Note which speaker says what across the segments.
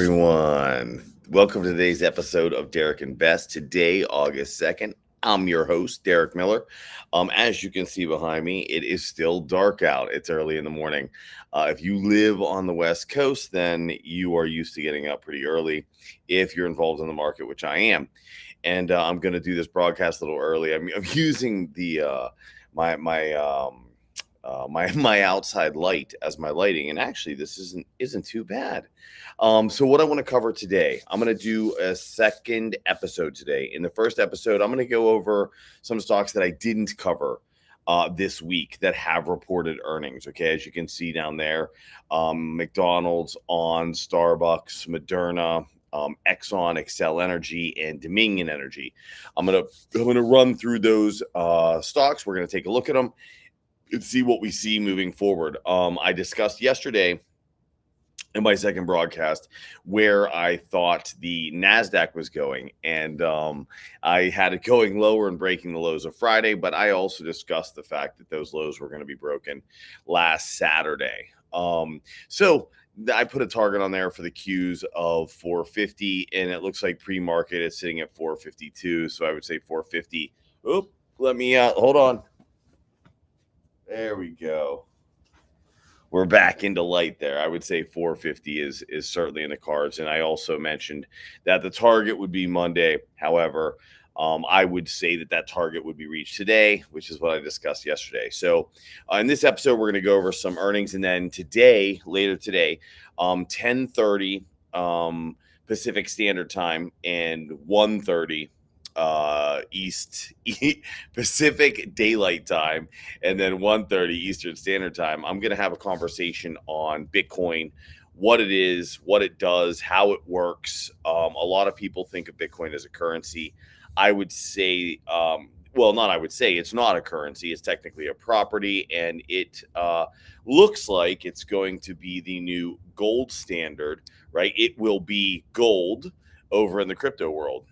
Speaker 1: everyone. Welcome to today's episode of Derek and Best. Today, August 2nd, I'm your host, Derek Miller. As you can see behind me, it is still dark out. It's early in the morning. If you live on the West Coast, then you are used to getting up pretty early if you're involved in the market, which I am. And I'm going to do this broadcast a little early. I'm using the my outside light as my lighting, and actually this isn't too bad. So what I want to cover today, I'm going to do a second episode today. In the first episode, I'm going to go over some stocks that I didn't cover this week that have reported earnings. Okay, as you can see down there, McDonald's, on Starbucks, Moderna, XOM, XEL Energy, and Dominion Energy. I'm gonna run through those stocks. We're gonna take a look at them and see what we see moving forward. I discussed yesterday in my second broadcast where I thought the NASDAQ was going, and I had it going lower and breaking the lows of Friday, but I also discussed the fact that those lows were going to be broken last Saturday. So I put a target on there for the Qs of 450, and it looks like pre-market is sitting at 452. So I would say 450. Oh, let me hold on. There we go. We're back into light there. I would say 450 is certainly in the cards. And I also mentioned that the target would be Monday. However, I would say that target would be reached today, which is what I discussed yesterday. So in this episode, we're going to go over some earnings. And then later today, 10:30 Pacific Standard Time and 1:30 Pacific Daylight Time, and then 1:30 Eastern Standard Time. I'm going to have a conversation on Bitcoin, what it is, what it does, how it works. A lot of people think of Bitcoin as a currency. I would say, it's not a currency. It's technically a property, and it looks like it's going to be the new gold standard, right? It will be gold over in the crypto world.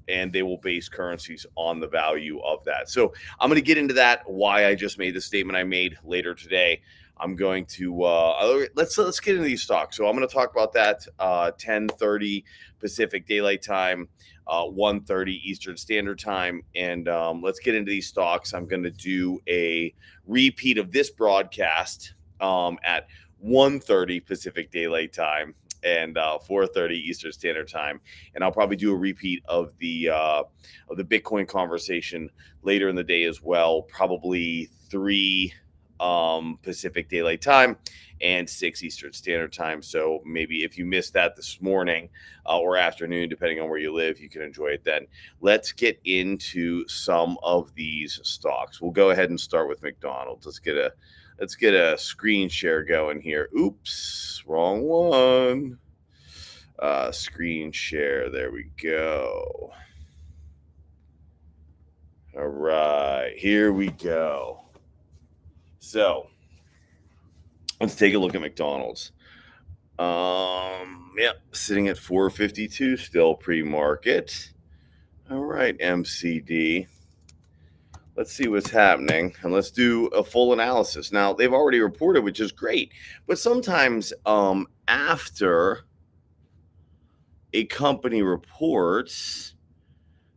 Speaker 1: And they will base currencies on the value of that. So I'm going to get into that, why I just made the statement I made later today. I'm going to let's get into these stocks. So I'm going to talk about that 10:30 Pacific Daylight Time, 1:30 Eastern Standard Time, and let's get into these stocks. I'm going to do a repeat of this broadcast at 1:30 Pacific Daylight Time and 4:30 Eastern Standard Time, and I'll probably do a repeat of the Bitcoin conversation later in the day as well, probably 3 Pacific Daylight Time and 6 Eastern Standard Time. So maybe if you missed that this morning or afternoon, depending on where you live, you can enjoy it then. Let's get into some of these stocks. We'll go ahead and start with McDonald's. Let's get a screen share going here. Oops, wrong one. Screen share. There we go. All right, here we go. So let's take a look at McDonald's. Sitting at 452, still pre-market. All right, MCD. Let's see what's happening, and let's do a full analysis. Now, they've already reported, which is great, but sometimes after a company reports,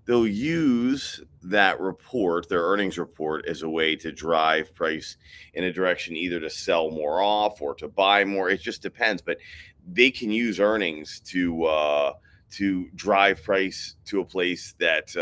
Speaker 1: they'll use that report, their earnings report, as a way to drive price in a direction either to sell more off or to buy more. It just depends, but they can use earnings to drive price to a place that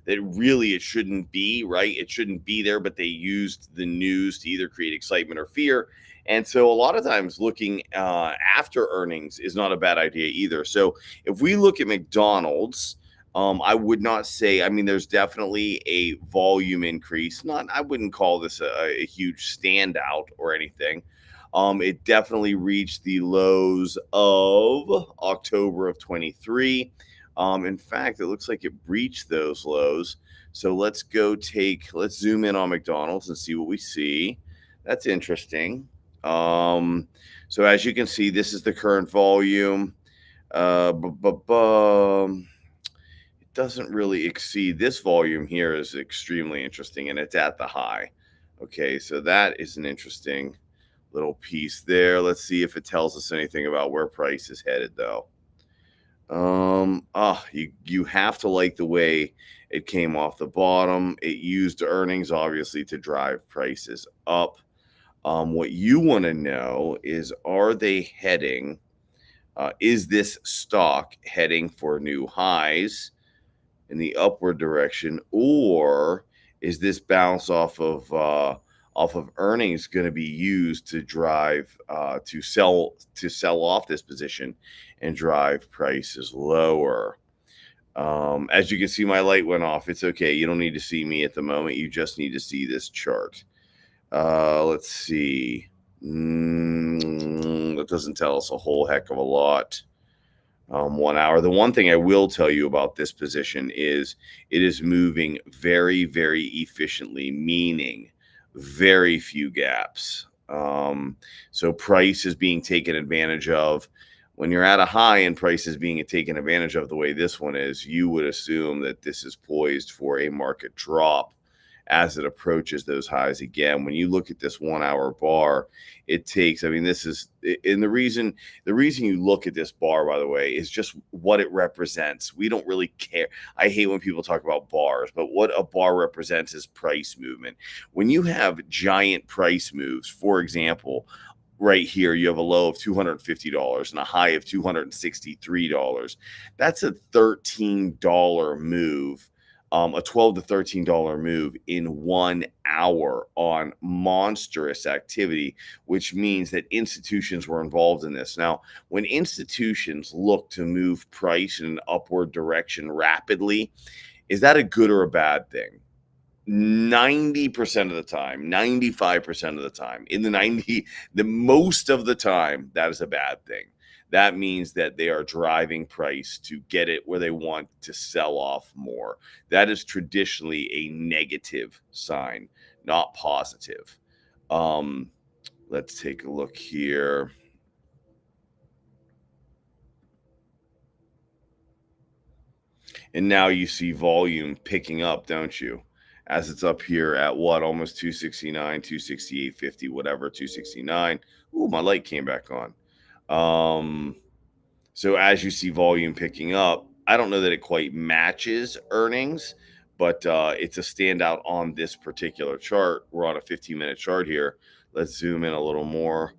Speaker 1: really it shouldn't be, right? It shouldn't be there, but they used the news to either create excitement or fear. And so a lot of times looking after earnings is not a bad idea either. So if we look at McDonald's, I would not say, there's definitely a volume increase. I wouldn't call this a huge standout or anything. It definitely reached the lows of October of 23. In fact, it looks like it breached those lows. So let's zoom in on McDonald's and see what we see. That's interesting. So as you can see, this is the current volume. It doesn't really exceed this volume here is extremely interesting, and it's at the high. Okay, so that is an interesting little piece there. Let's see if it tells us anything about where price is headed, though. You have to like the way it came off the bottom. It used earnings obviously to drive prices up. What you want to know is, are they heading? Is this stock heading for new highs in the upward direction, or is this bounce off of earnings going to be used to drive to sell off this position and drive prices lower? As you can see, my light went off. It's okay. You don't need to see me at the moment. You just need to see this chart. Let's see. That doesn't tell us a whole heck of a lot. 1 hour. The one thing I will tell you about this position is it is moving very, very efficiently, meaning very few gaps. So price is being taken advantage of. When you're at a high and price is being taken advantage of the way this one is, you would assume that this is poised for a market drop as it approaches those highs again. When you look at this 1 hour bar, it takes, I mean, this is, and the reason you look at this bar, by the way, is just what it represents. We don't really care. I hate when people talk about bars, but what a bar represents is price movement. When you have giant price moves, for example, right here, you have a low of $250 and a high of $263. That's a $13 move, a $12 to $13 move in 1 hour on monstrous activity, which means that institutions were involved in this. Now, when institutions look to move price in an upward direction rapidly, is that a good or a bad thing? 90% of the time, 95% of the time, the most of the time, that is a bad thing. That means that they are driving price to get it where they want to sell off more. That is traditionally a negative sign, not positive. Let's take a look here. And now you see volume picking up, don't you? As it's up here at what, almost 269, 268.50, whatever, 269. Ooh, my light came back on. So as you see volume picking up, I don't know that it quite matches earnings, but it's a standout on this particular chart. We're on a 15-minute chart here. Let's zoom in a little more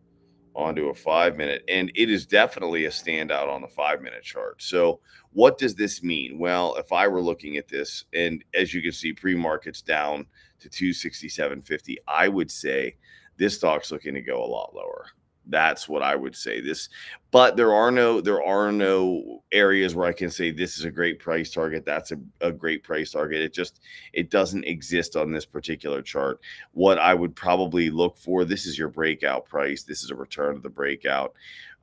Speaker 1: onto a 5-minute, and it is definitely a standout on the 5-minute chart. So what does this mean? Well, if I were looking at this, and as you can see, pre-market's down to 267.50, I would say this stock's looking to go a lot lower. That's what I would say. But there are no areas where I can say this is a great price target. That's a great price target. It doesn't exist on this particular chart. What I would probably look for, this is your breakout price. This is a return to the breakout.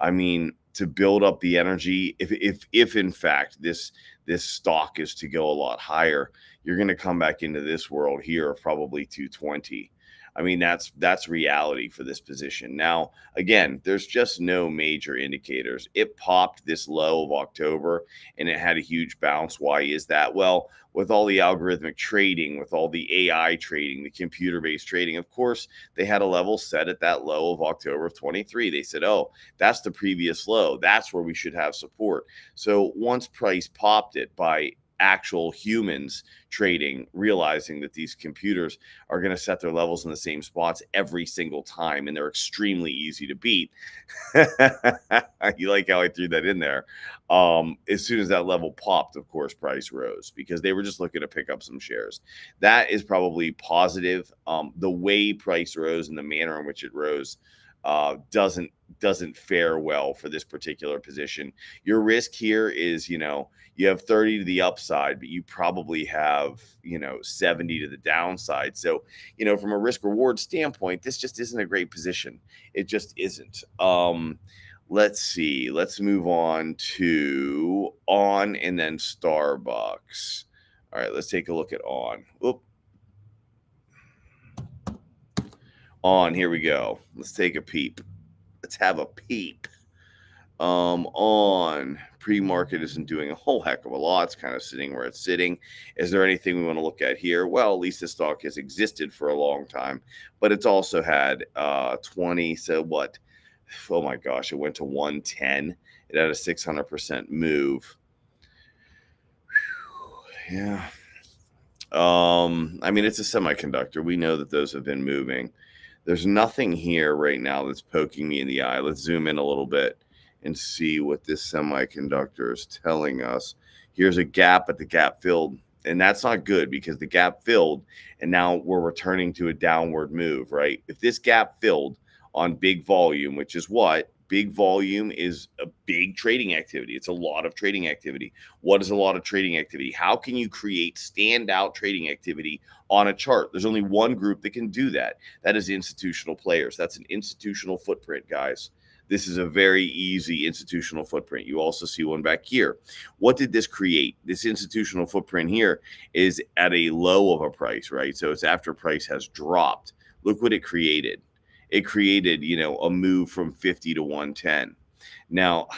Speaker 1: I mean, to build up the energy, if in fact this stock is to go a lot higher, you're going to come back into this world here of probably 220. I mean, that's reality for this position. Now, again, there's just no major indicators. It popped this low of October and it had a huge bounce. Why is that? Well, with all the algorithmic trading, with all the AI trading, the computer-based trading, of course, they had a level set at that low of October of 23. They said, oh, that's the previous low. That's where we should have support. So once price popped it by actual humans trading, realizing that these computers are going to set their levels in the same spots every single time, and they're extremely easy to beat. You like how I threw that in there? As soon as that level popped, of course, price rose because they were just looking to pick up some shares. That is probably positive. The way price rose and the manner in which it rose doesn't fare well for this particular position. Your risk here is, you have 30 to the upside, but you probably have, 70 to the downside. So, from a risk reward standpoint, this just isn't a great position. It just isn't. Let's see. Let's move on to On and then Starbucks. All right, let's take a look at On. Oop. On, here we go. Let's take a peep. Let's have a peep. On pre-market isn't doing a whole heck of a lot. It's kind of sitting where it's sitting. Is there anything we want to look at here? Well, at least this stock has existed for a long time, but it's also had 20. So what? Oh my gosh, it went to 110 It had a 600% move. Yeah. I mean, it's a semiconductor. We know that those have been moving. There's nothing here right now that's poking me in the eye. Let's zoom in a little bit and see what this semiconductor is telling us. Here's a gap, at the gap filled, and that's not good because the gap filled, and now we're returning to a downward move, right? If this gap filled on big volume, which is what? Big volume is a big trading activity. It's a lot of trading activity. What is a lot of trading activity? How can you create standout trading activity on a chart? There's only one group that can do that. That is institutional players. That's an institutional footprint, guys. This is a very easy institutional footprint. You also see one back here. What did this create? This institutional footprint here is at a low of a price, right? So it's after price has dropped. Look what it created. It created, a move from 50 to 110. Now,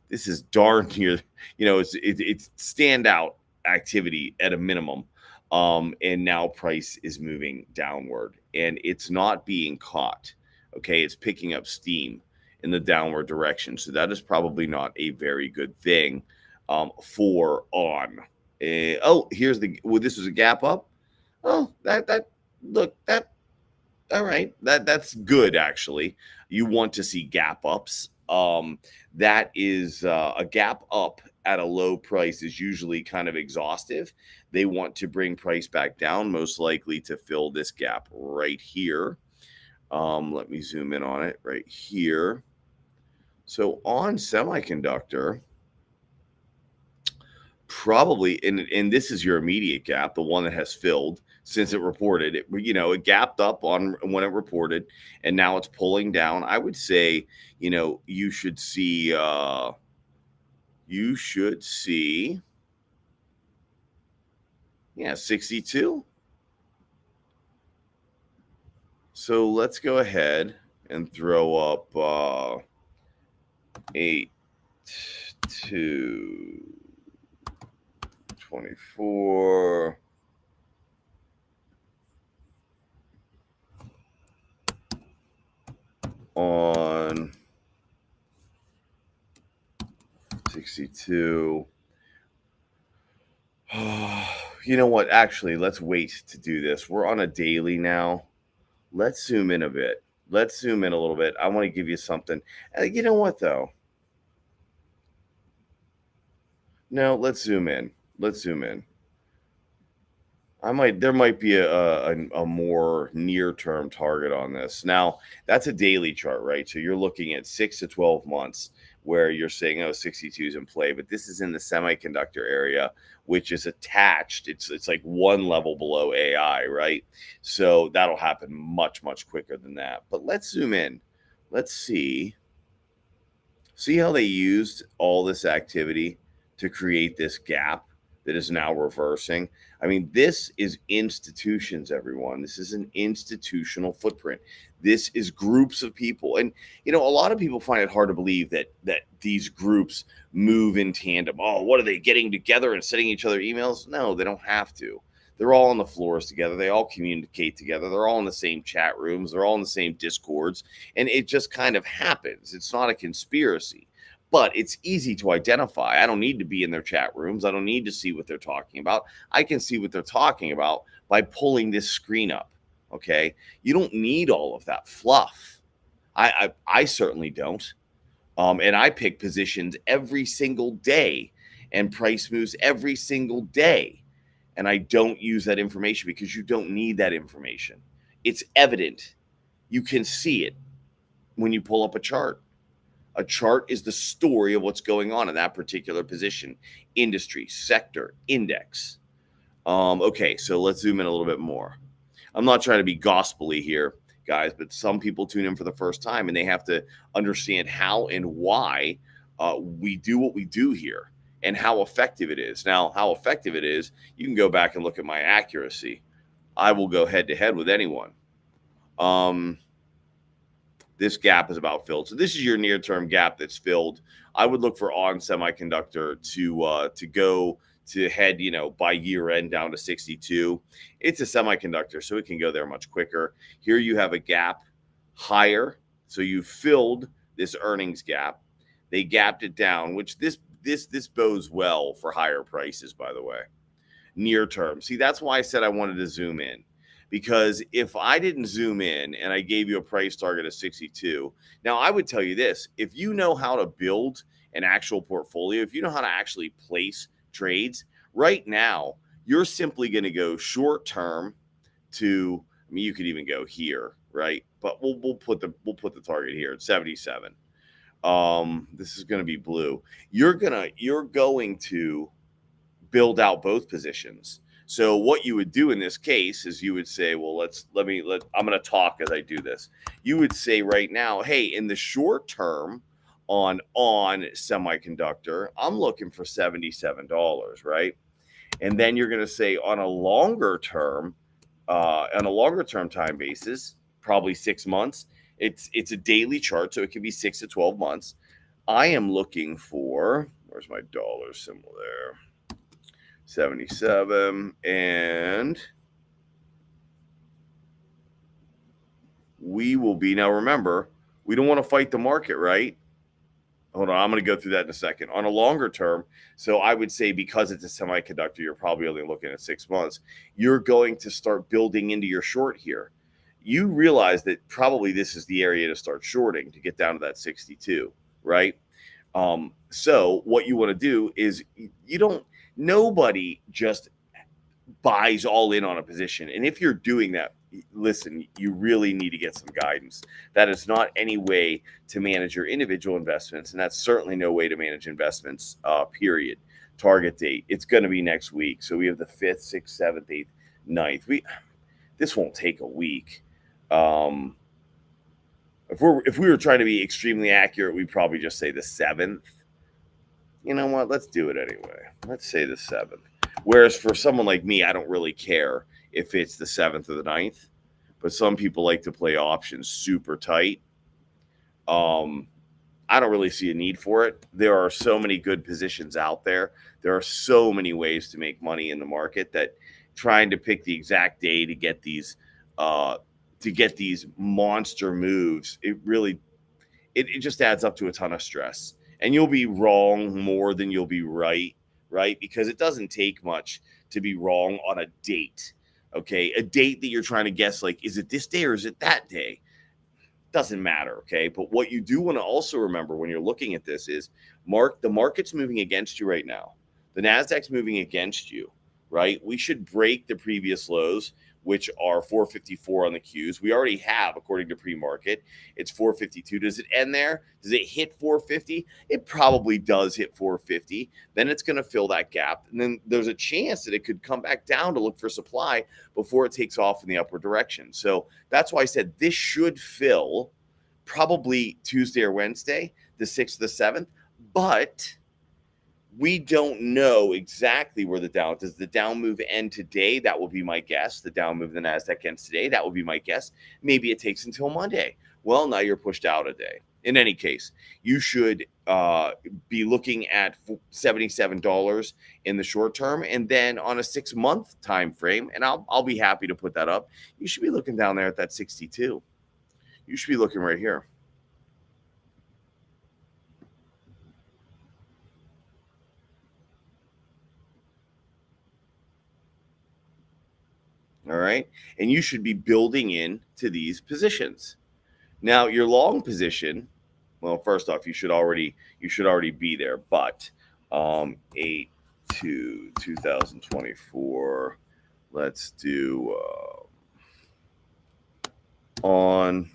Speaker 1: this is darn near, it's standout activity at a minimum. And now price is moving downward and it's not being caught. Okay. It's picking up steam in the downward direction. So that is probably not a very good thing for on. Here's this was a gap up. Oh, that all right, that's good actually. You want to see gap ups. That is a gap up at a low price is usually kind of exhaustive. They want to bring price back down, most likely to fill this gap right here. Let me zoom in on it right here. So on semiconductor, probably, and this is your immediate gap, the one that has filled since it reported. It gapped up on when it reported, and now it's pulling down. I would say, you should see, yeah, 62. So let's go ahead and throw up 8 to 24. On 62. You know what? Actually, let's wait to do this. We're on a daily now. Let's zoom in a bit. Let's zoom in a little bit. I want to give you something. You know what, though? No, let's zoom in. Let's zoom in. There might be a more near-term target on this. Now, that's a daily chart, right? So you're looking at 6 to 12 months where you're saying, 62 is in play, but this is in the semiconductor area, which is attached. It's like one level below AI, right? So that'll happen much, much quicker than that. But let's zoom in. Let's see how they used all this activity to create this gap that is now reversing. I mean, this is institutions, everyone. This is an institutional footprint. This is groups of people. And, a lot of people find it hard to believe that these groups move in tandem. Oh, what are they getting together and sending each other emails? No, they don't have to. They're all on the floors together. They all communicate together. They're all in the same chat rooms. They're all in the same Discords. And it just kind of happens. It's not a conspiracy. But it's easy to identify. I don't need to be in their chat rooms. I don't need to see what they're talking about. I can see what they're talking about by pulling this screen up. Okay. You don't need all of that fluff. I certainly don't. And I pick positions every single day and price moves every single day. And I don't use that information because you don't need that information. It's evident. You can see it when you pull up a chart. A chart is the story of what's going on in that particular position, industry, sector, index. Okay, so let's zoom in a little bit more. I'm not trying to be gospel-y here, guys, but some people tune in for the first time and they have to understand how and why we do what we do here and how effective it is. Now, how effective it is, you can go back and look at my accuracy. I will go head-to-head with anyone. This gap is about filled. So this is your near-term gap that's filled. I would look for on semiconductor to go to head, by year end down to 62. It's a semiconductor, so it can go there much quicker. Here you have a gap higher. So you filled this earnings gap. They gapped it down, which this bodes well for higher prices, by the way, near term. See, that's why I said I wanted to zoom in, because if I didn't zoom in and I gave you a price target of 62, now I would tell you this: if you know how to build an actual portfolio, if you know how to actually place trades right now, you're simply going to go short term to, I mean, you could even go here, right? But we'll put the target here at 77. This is going to be blue. You're going to build out both positions. So what you would do in this case is you would say, well, I'm going to talk as I do this. You would say right now, hey, in the short term on semiconductor, I'm looking for $77, right? And then you're going to say on a longer term time basis, probably 6 months. It's a daily chart, so it can be 6 to 12 months. I am looking for, where's my dollar symbol there? 77, and we will be, now remember, we don't want to fight the market, right? Hold on, I'm going to go through that in a second. On a longer term, so I would say because it's a semiconductor, you're probably only looking at 6 months. You're going to start building into your short here. You realize that probably this is the area to start shorting to get down to that 62, right? So what you want to do is nobody just buys all in on a position. And if you're doing that, listen, you really need to get some guidance. That is not any way to manage your individual investments. And that's certainly no way to manage investments, period. Target date, it's going to be next week. So we have the 5th, 6th, 7th, 8th, 9th. This won't take a week. If we were trying to be extremely accurate, we'd probably just say the 7th. You know what? Let's do it anyway. Let's say the 7th. Whereas for someone like me, I don't really care if it's the 7th or the 9th. But some people like to play options super tight. I don't really see a need for it. There are so many good positions out there. There are so many ways to make money in the market that trying to pick the exact day to get these monster moves, it just adds up to a ton of stress. And you'll be wrong more than you'll be right? Because it doesn't take much to be wrong on a date. Okay, a date that you're trying to guess, like, is it this day or is it that day? Doesn't matter, okay? But what you do want to also remember when you're looking at this is the market's moving against you right now. The Nasdaq's moving against you, right? We should break the previous lows, which are 454 on the Qs. We already have, according to pre-market, it's 452. Does it end there? Does it hit 450? It probably does hit 450. Then it's going to fill that gap. And then there's a chance that it could come back down to look for supply before it takes off in the upward direction. So that's why I said this should fill probably Tuesday or Wednesday, the 6th or the 7th. But we don't know exactly where does the down move end today? That will be my guess. The down move of the Nasdaq ends today. That will be my guess. Maybe it takes until Monday. Well, now you're pushed out a day. In any case, you should be looking at $77 in the short term, and then on a 6-month time frame, and I'll be happy to put that up. You should be looking down there at that 62. You should be looking right here. All right. And you should be building into these positions. Now, your long position, well, first off, you should already be there, but 8 to 2024. Let's do on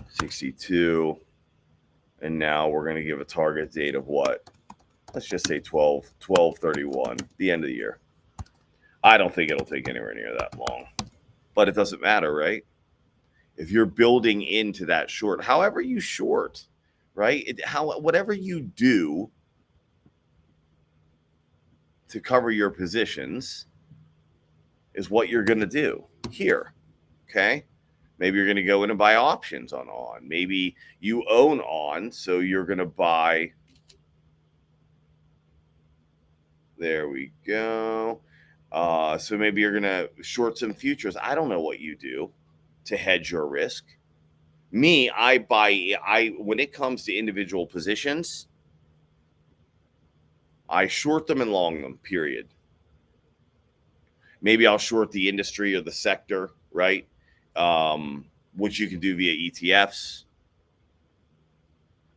Speaker 1: 62. And now we're going to give a target date of what? Let's just say 12/31, the end of the year. I don't think it'll take anywhere near that long, but it doesn't matter, right? If you're building into that short, however you short, right? Whatever you do to cover your positions is what you're going to do here, okay? Maybe you're going to go in and buy options on. Maybe you own on, so you're going to buy. There we go. So maybe you're going to short some futures. I don't know what you do to hedge your risk. Me, when it comes to individual positions, I short them and long them, period. Maybe I'll short the industry or the sector, right? Which you can do via ETFs.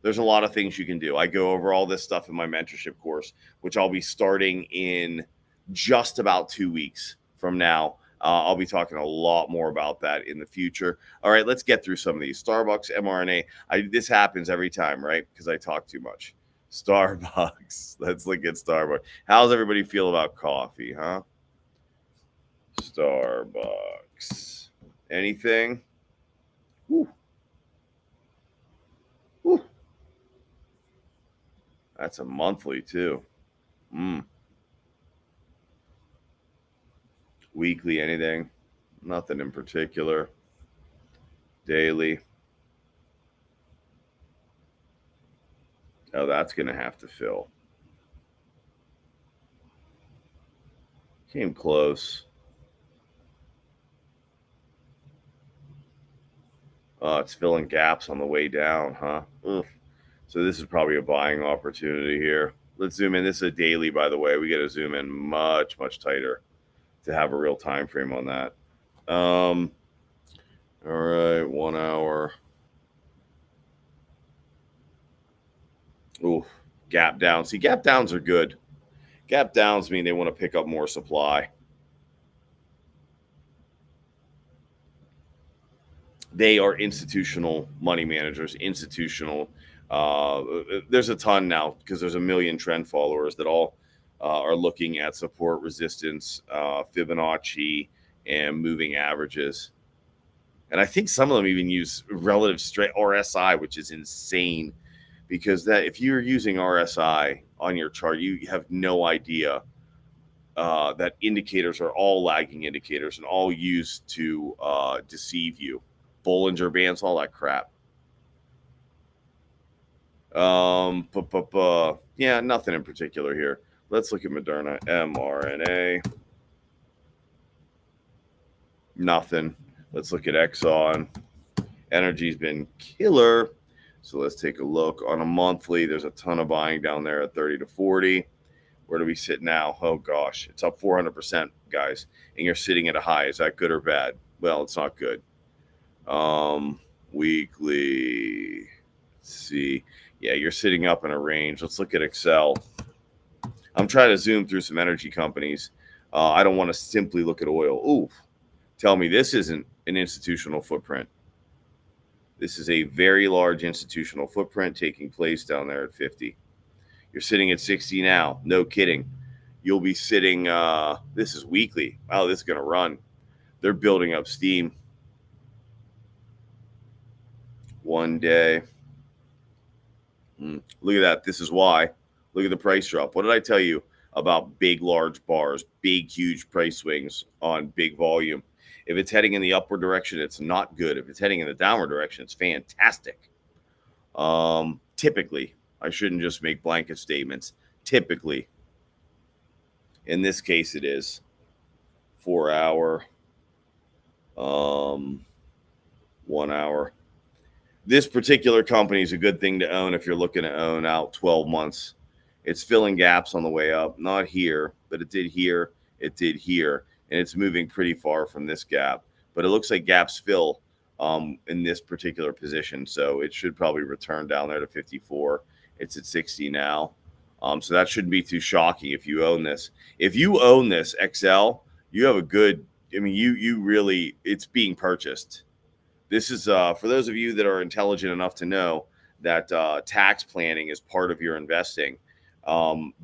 Speaker 1: There's a lot of things you can do. I go over all this stuff in my mentorship course, which I'll be starting in just about 2 weeks from now. I'll be talking a lot more about that in the future. All right, let's get through some of these. Starbucks, MRNA. This happens every time, right? Because I talk too much. Starbucks. Let's look at Starbucks. How's everybody feel about coffee, huh? Starbucks. Anything? Woo. Woo. That's a monthly too. Weekly, anything? Nothing in particular. Daily. Oh, that's going to have to fill. Came close. It's filling gaps on the way down, huh? Ugh. So this is probably a buying opportunity here. Let's zoom in. This is a daily, by the way. We got to zoom in much, much tighter to have a real time frame on that. All right, 1 hour. Ooh, gap down. See, gap downs are good. Gap downs mean they want to pick up more supply. They are institutional money managers, institutional. There's a ton now because there's a million trend followers that all are looking at support, resistance, Fibonacci, and moving averages. And I think some of them even use relative straight RSI, which is insane because that if you're using RSI on your chart, you have no idea that indicators are all lagging indicators and all used to deceive you. Bollinger Bands, all that crap. Yeah, nothing in particular here. Let's look at Moderna, mRNA. Nothing. Let's look at Exxon. Energy's been killer. So let's take a look on a monthly. There's a ton of buying down there at 30 to 40. Where do we sit now? Oh gosh, it's up 400%, guys. And you're sitting at a high. Is that good or bad? Well, it's not good. Weekly. Let's see. Yeah, you're sitting up in a range. Let's look at XEL. I'm trying to zoom through some energy companies. I don't want to simply look at oil. Ooh, tell me this isn't an institutional footprint. This is a very large institutional footprint taking place down there at 50. You're sitting at 60 now. No kidding. You'll be sitting, this is weekly. Wow, this is going to run. They're building up steam. 1 day. Look at that. This is why. Look at the price drop. What did I tell you about big, large bars, big, huge price swings on big volume? If it's heading in the upward direction, it's not good. If it's heading in the downward direction, it's fantastic. Typically, I shouldn't just make blanket statements. Typically, in this case, it is 4 hour, 1 hour. This particular company is a good thing to own if you're looking to own out 12 months. It's filling gaps on the way up. Not here, but it did here. It did here. And it's moving pretty far from this gap. But it looks like gaps fill in this particular position. So it should probably return down there to 54. It's at 60 now. So that shouldn't be too shocking if you own this. If you own this XL, you have a good, I mean, you really, it's being purchased. This is for those of you that are intelligent enough to know that tax planning is part of your investing.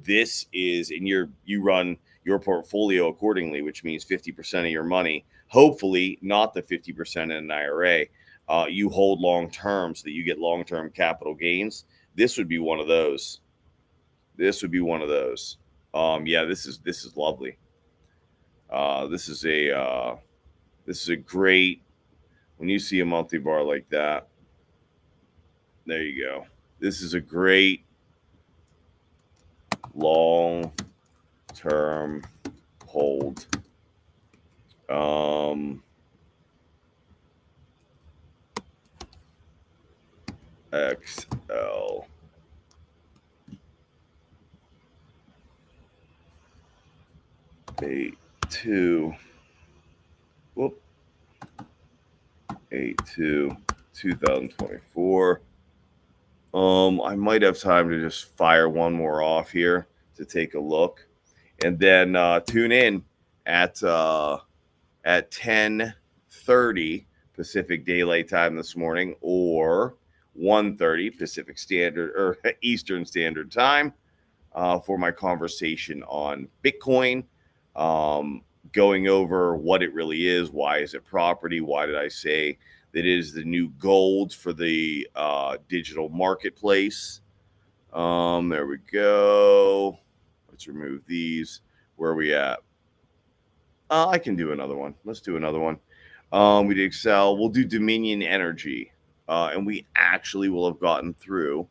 Speaker 1: This is, and you run your portfolio accordingly, which means 50% of your money, hopefully not the 50% in an IRA, you hold long term so that you get long-term capital gains. This would be one of those. This would be one of those. Yeah, this is lovely. This is a great. When you see a monthly bar like that, there you go. This is a great long-term hold. XL. Eight two. Whoop. 8/2, 2024. I might have time to just fire one more off here to take a look, and then tune in at 10:30 Pacific Daylight Time this morning, or 1:30 Pacific Standard or Eastern Standard Time for my conversation on Bitcoin, going over what it really is, why is it property, why did I say that it is the new gold for the digital marketplace. There we go. Let's remove these. Where are we at? I can do another one. Let's do another one. We did Excel. We'll do Dominion Energy. And we actually will have gotten through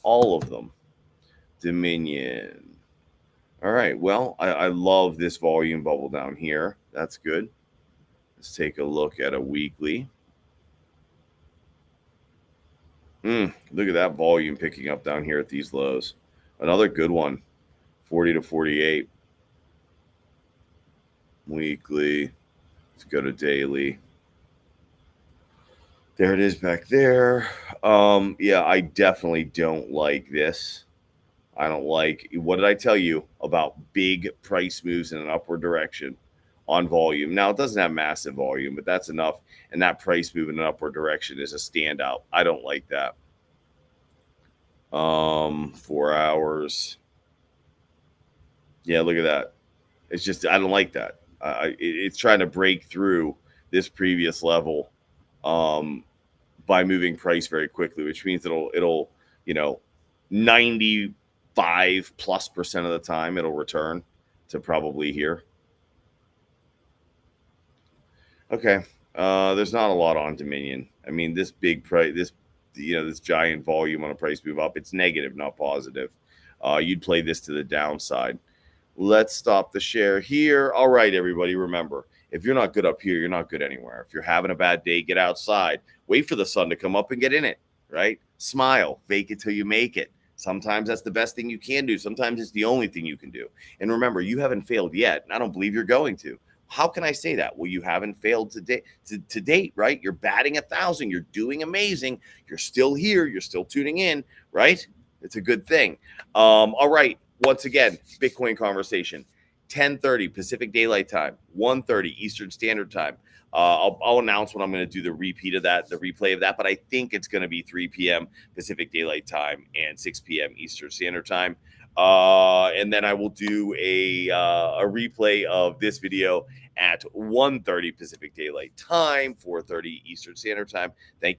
Speaker 1: all of them. Dominion. All right. Well, I love this volume bubble down here. That's good. Let's take a look at a weekly. Look at that volume picking up down here at these lows. Another good one. 40 to 48. Weekly. Let's go to daily. There it is back there. Yeah, I definitely don't like this. I don't like, what did I tell you about big price moves in an upward direction on volume? Now, it doesn't have massive volume, but that's enough. And that price move in an upward direction is a standout. I don't like that. 4 hours. Yeah, look at that. It's just, I don't like that. It's trying to break through this previous level by moving price very quickly, which means it'll 95+% of the time it'll return to probably here. Okay. There's not a lot on Dominion. I mean, this big price, this giant volume on a price move up, it's negative, not positive. You'd play this to the downside. Let's stop the share here. All right, everybody, remember, if you're not good up here, you're not good anywhere. If you're having a bad day, get outside. Wait for the sun to come up and get in it, right? Smile. Fake it till you make it. Sometimes that's the best thing you can do. Sometimes it's the only thing you can do. And remember, you haven't failed yet, and I don't believe you're going to. How can I say that? Well, you haven't failed to date, right? You're batting 1,000. You're doing amazing. You're still here. You're still tuning in, right? It's a good thing. All right. Once again, Bitcoin conversation, 10:30 Pacific Daylight Time, 1:30 Eastern Standard Time. I'll announce when I'm going to do the repeat of that, the replay of that, but I think it's going to be 3 p.m. Pacific Daylight Time and 6 p.m. Eastern Standard Time. And then I will do a replay of this video at 1:30 Pacific Daylight Time, 4:30 Eastern Standard Time. Thank you.